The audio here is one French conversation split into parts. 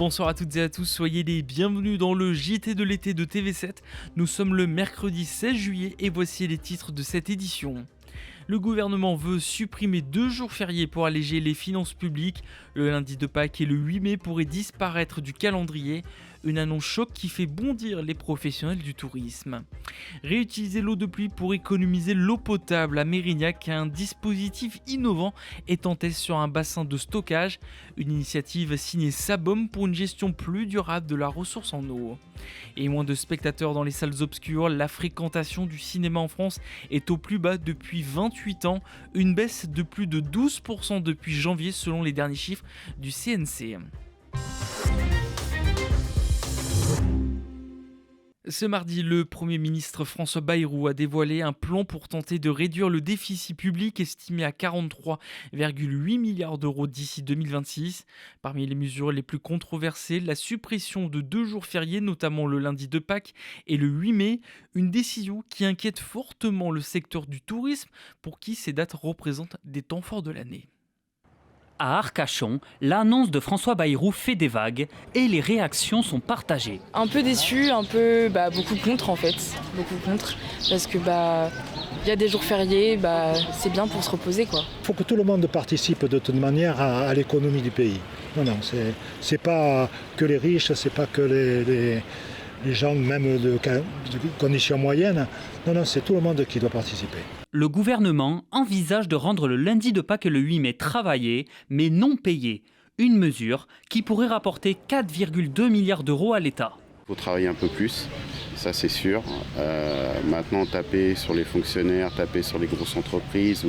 Bonsoir à toutes et à tous, soyez les bienvenus dans le JT de l'été de TV7. Nous sommes le mercredi 16 juillet et voici les titres de cette édition. Le gouvernement veut supprimer 2 jours fériés pour alléger les finances publiques. Le lundi de Pâques et le 8 mai pourraient disparaître du calendrier. Une annonce choc qui fait bondir les professionnels du tourisme. Réutiliser l'eau de pluie pour économiser l'eau potable à Mérignac, un dispositif innovant est en test sur un bassin de stockage. Une initiative signée Sabom pour une gestion plus durable de la ressource en eau. Et moins de spectateurs dans les salles obscures, la fréquentation du cinéma en France est au plus bas depuis 28 ans, une baisse de plus de 12% depuis janvier selon les derniers chiffres du CNC. Ce mardi, le Premier ministre François Bayrou a dévoilé un plan pour tenter de réduire le déficit public estimé à 43,8 milliards d'euros d'ici 2026. Parmi les mesures les plus controversées, la suppression de 2 jours fériés, notamment le lundi de Pâques et le 8 mai, une décision qui inquiète fortement le secteur du tourisme pour qui ces dates représentent des temps forts de l'année. À Arcachon, l'annonce de François Bayrou fait des vagues et les réactions sont partagées. Un peu déçu, beaucoup contre en fait, parce que il y a des jours fériés, c'est bien pour se reposer quoi. Il faut que tout le monde participe de toute manière à l'économie du pays. Non, c'est pas que les riches, c'est pas que les gens même de conditions moyennes. Non, c'est tout le monde qui doit participer. Le gouvernement envisage de rendre le lundi de Pâques et le 8 mai travaillé, mais non payé. Une mesure qui pourrait rapporter 4,2 milliards d'euros à l'État. Il faut travailler un peu plus, ça c'est sûr. Maintenant, taper sur les fonctionnaires, taper sur les grosses entreprises,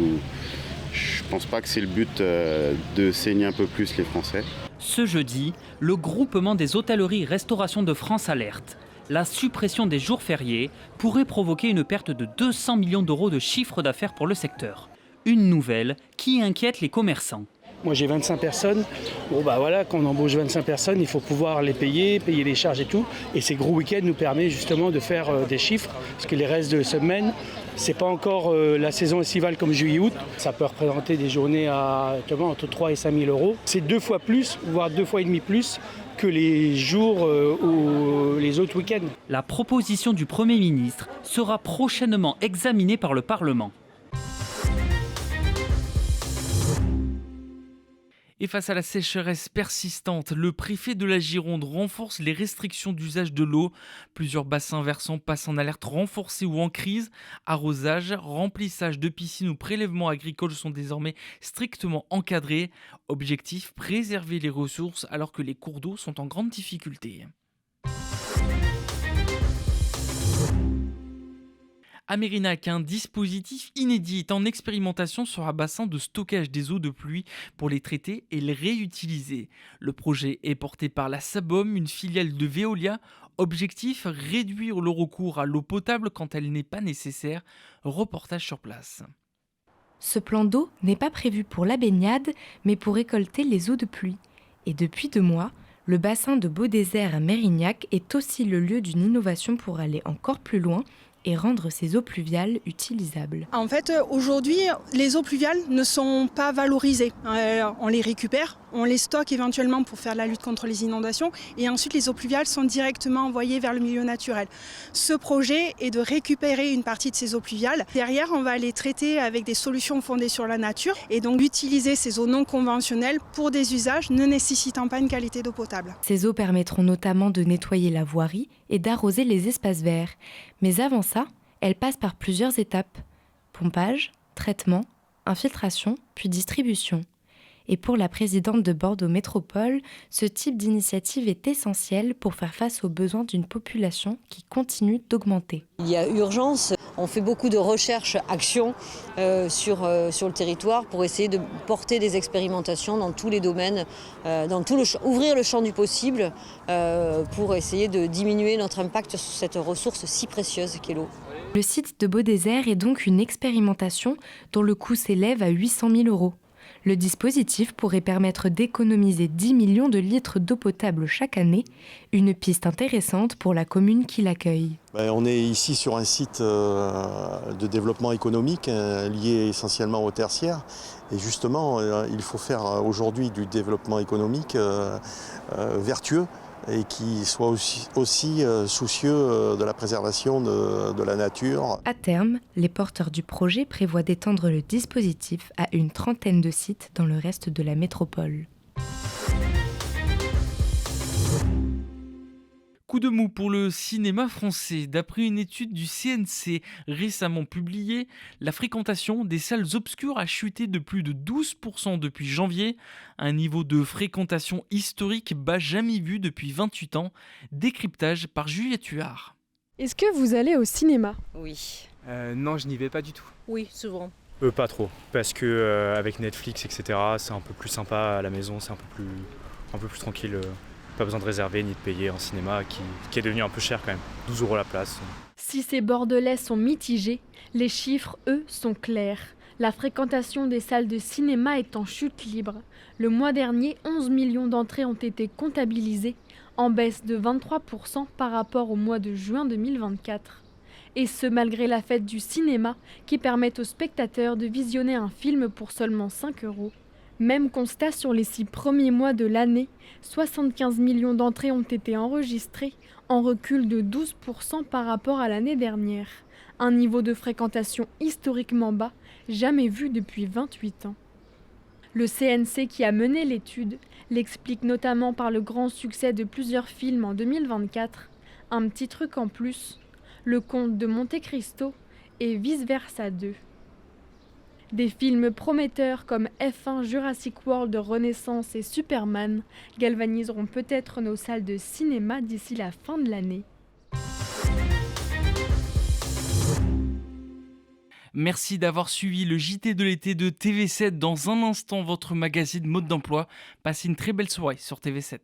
je pense pas que c'est le but de saigner un peu plus les Français. Ce jeudi, le groupement des hôtelleries-restauration de France alerte. La suppression des jours fériés pourrait provoquer une perte de 200 millions d'euros de chiffre d'affaires pour le secteur. Une nouvelle qui inquiète les commerçants. Moi j'ai 25 personnes, quand on embauche 25 personnes, il faut pouvoir les payer les charges et tout. Et ces gros week-ends nous permettent justement de faire des chiffres, parce que les restes de semaine, c'est pas encore la saison estivale comme juillet-août. Ça peut représenter des journées à entre 3 et 5 000 euros. C'est 2 fois plus, voire 2 fois et demi plus que les jours ou les autres week-ends. La proposition du Premier ministre sera prochainement examinée par le Parlement. Et face à la sécheresse persistante, le préfet de la Gironde renforce les restrictions d'usage de l'eau. Plusieurs bassins versants passent en alerte renforcée ou en crise. Arrosage, remplissage de piscines ou prélèvements agricoles sont désormais strictement encadrés. Objectif, préserver les ressources alors que les cours d'eau sont en grande difficulté. À Mérignac, un dispositif inédit est en expérimentation sur un bassin de stockage des eaux de pluie pour les traiter et les réutiliser. Le projet est porté par la Sabom, une filiale de Veolia. Objectif, réduire le recours à l'eau potable quand elle n'est pas nécessaire. Reportage sur place. Ce plan d'eau n'est pas prévu pour la baignade, mais pour récolter les eaux de pluie. Et depuis 2 mois, le bassin de Beaudésert à Mérignac est aussi le lieu d'une innovation pour aller encore plus loin et rendre ces eaux pluviales utilisables. En fait, aujourd'hui, les eaux pluviales ne sont pas valorisées. On les récupère, on les stocke éventuellement pour faire la lutte contre les inondations et ensuite les eaux pluviales sont directement envoyées vers le milieu naturel. Ce projet est de récupérer une partie de ces eaux pluviales. Derrière, on va les traiter avec des solutions fondées sur la nature et donc utiliser ces eaux non conventionnelles pour des usages ne nécessitant pas une qualité d'eau potable. Ces eaux permettront notamment de nettoyer la voirie et d'arroser les espaces verts. Mais avant ça, elles passent par plusieurs étapes. Pompage, traitement, infiltration, puis distribution. Et pour la présidente de Bordeaux Métropole, ce type d'initiative est essentiel pour faire face aux besoins d'une population qui continue d'augmenter. Il y a urgence. On fait beaucoup de recherche-action sur le territoire pour essayer de porter des expérimentations dans tous les domaines, ouvrir le champ du possible pour essayer de diminuer notre impact sur cette ressource si précieuse qu'est l'eau. Le site de Beaudésert est donc une expérimentation dont le coût s'élève à 800 000 euros. Le dispositif pourrait permettre d'économiser 10 millions de litres d'eau potable chaque année, une piste intéressante pour la commune qui l'accueille. On est ici sur un site de développement économique lié essentiellement au tertiaire. Et justement, il faut faire aujourd'hui du développement économique vertueux et qui soit aussi soucieux de la préservation de la nature. À terme, les porteurs du projet prévoient d'étendre le dispositif à une trentaine de sites dans le reste de la métropole. Coup de mou pour le cinéma français. D'après une étude du CNC récemment publiée, la fréquentation des salles obscures a chuté de plus de 12% depuis janvier, un niveau de fréquentation historique bas jamais vu depuis 28 ans. Décryptage par Juliette Huard. Est-ce que vous allez au cinéma ? Oui. Non, je n'y vais pas du tout. Oui, souvent. Pas trop, parce que avec Netflix, etc., c'est un peu plus sympa à la maison, c'est un peu plus tranquille. Pas besoin de réserver ni de payer un cinéma qui est devenu un peu cher quand même. 12 € la place. Si ces Bordelais sont mitigés, les chiffres, eux, sont clairs. La fréquentation des salles de cinéma est en chute libre. Le mois dernier, 11 millions d'entrées ont été comptabilisées, en baisse de 23% par rapport au mois de juin 2024. Et ce, malgré la fête du cinéma, qui permet aux spectateurs de visionner un film pour seulement 5 €. Même constat sur les 6 premiers mois de l'année, 75 millions d'entrées ont été enregistrées, en recul de 12% par rapport à l'année dernière. Un niveau de fréquentation historiquement bas, jamais vu depuis 28 ans. Le CNC qui a mené l'étude l'explique notamment par le grand succès de plusieurs films en 2024, Un petit truc en plus, Le Comte de Monte Cristo et Vice Versa 2. Des films prometteurs comme F1, Jurassic World, Renaissance et Superman galvaniseront peut-être nos salles de cinéma d'ici la fin de l'année. Merci d'avoir suivi le JT de l'été de TV7. Dans un instant, votre magazine Mode d'emploi. Passez une très belle soirée sur TV7.